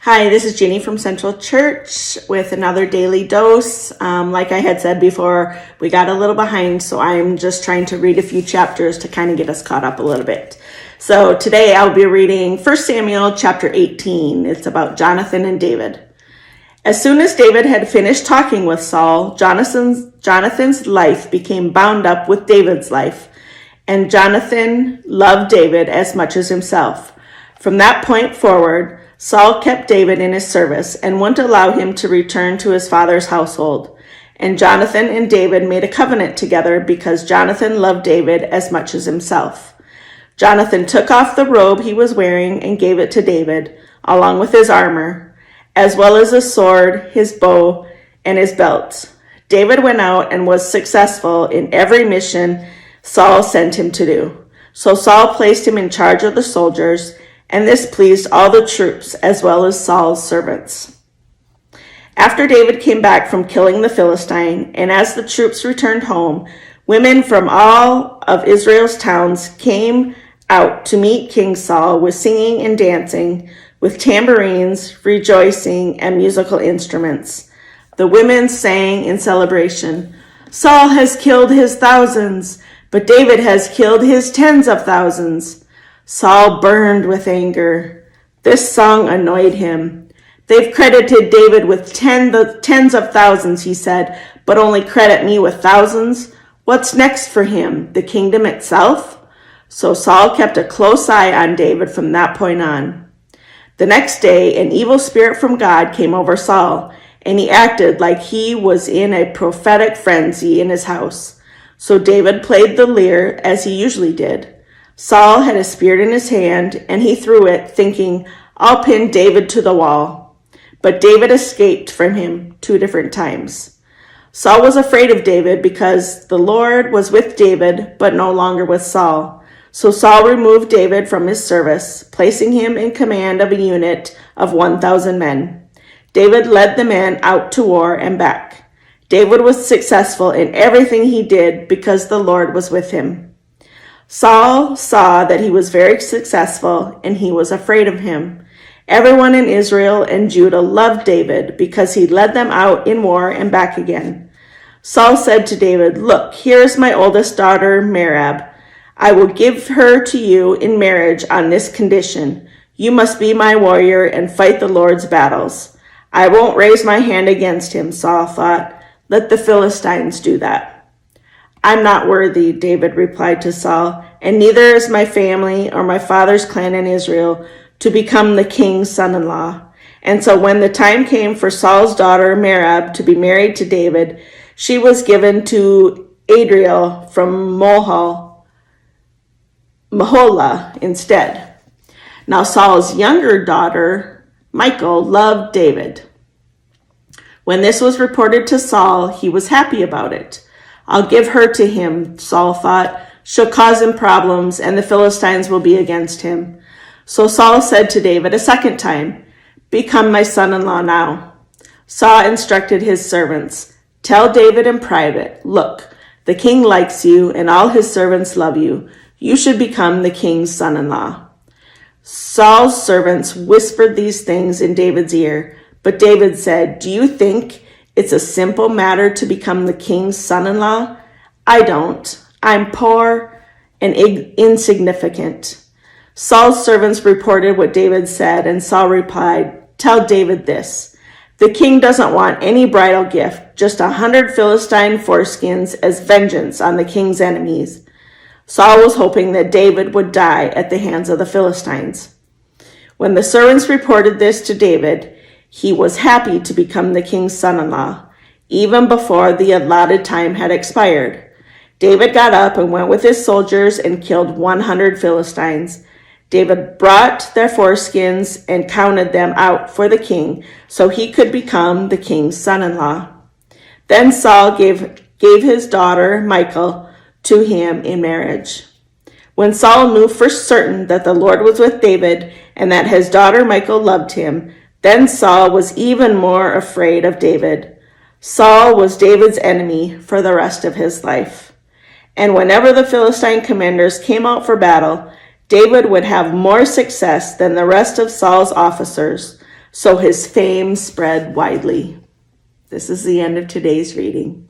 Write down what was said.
Hi, this is Ginny from Central Church with another daily dose. Like I had said before, we got a little behind, so I'm just trying to read a few chapters to kind of get us caught up a little bit. So today I'll be reading 1 Samuel chapter 18. It's about Jonathan and David. As soon as David had finished talking with Saul, Jonathan's life became bound up with David's life, and Jonathan loved David as much as himself. From that point forward, Saul kept David in his service and wouldn't allow him to return to his father's household. And Jonathan and David made a covenant together because Jonathan loved David as much as himself. Jonathan took off the robe he was wearing and gave it to David, along with his armor, as well as his sword, his bow, and his belt. David went out and was successful in every mission Saul sent him to do. So Saul placed him in charge of the soldiers, and this pleased all the troops as well as Saul's servants. After David came back from killing the Philistine, and as the troops returned home, women from all of Israel's towns came out to meet King Saul with singing and dancing, with tambourines, rejoicing, and musical instruments. The women sang in celebration, "Saul has killed his thousands, but David has killed his tens of thousands." Saul burned with anger. This song annoyed him. "They've credited David with tens of thousands," he said, "but only credit me with thousands. What's next for him? The kingdom itself?" So Saul kept a close eye on David from that point on. The next day, an evil spirit from God came over Saul, and he acted like he was in a prophetic frenzy in his house. So David played the lyre as he usually did. Saul had a spear in his hand, and he threw it, thinking, "I'll pin David to the wall." But David escaped from him 2 different times. Saul was afraid of David because the Lord was with David, but no longer with Saul. So Saul removed David from his service, placing him in command of a unit of 1,000 men. David led the men out to war and back. David was successful in everything he did because the Lord was with him. Saul saw that he was very successful, and he was afraid of him. Everyone in Israel and Judah loved David because he led them out in war and back again. Saul said to David, "Look, here is my oldest daughter, Merab. I will give her to you in marriage on this condition. You must be my warrior and fight the Lord's battles." "I won't raise my hand against him," Saul thought. "Let the Philistines do that." "I'm not worthy," David replied to Saul, "and neither is my family or my father's clan in Israel to become the king's son-in-law." And so when the time came for Saul's daughter Merab to be married to David, she was given to Adriel from Mahola instead. Now Saul's younger daughter, Michal, loved David. When this was reported to Saul, he was happy about it. "I'll give her to him," Saul thought. "She'll cause him problems, and the Philistines will be against him." So Saul said to David a second time, "Become my son-in-law now." Saul instructed his servants, "Tell David in private, 'Look, the king likes you, and all his servants love you. You should become the king's son-in-law." Saul's servants whispered these things in David's ear, but David said, "Do you think it's a simple matter to become the king's son-in-law? I don't. I'm poor and insignificant." Saul's servants reported what David said, and Saul replied, "Tell David this. The king doesn't want any bridal gift, just 100 Philistine foreskins as vengeance on the king's enemies." Saul was hoping that David would die at the hands of the Philistines. When the servants reported this to David, he was happy to become the king's son-in-law, even before the allotted time had expired. David got up and went with his soldiers and killed 100 Philistines. David brought their foreskins and counted them out for the king so he could become the king's son-in-law. Then Saul gave his daughter Michal to him in marriage. When Saul knew for certain that the Lord was with David and that his daughter Michal loved him, then Saul was even more afraid of David. Saul was David's enemy for the rest of his life. And whenever the Philistine commanders came out for battle, David would have more success than the rest of Saul's officers. so his fame spread widely. This is the end of today's reading.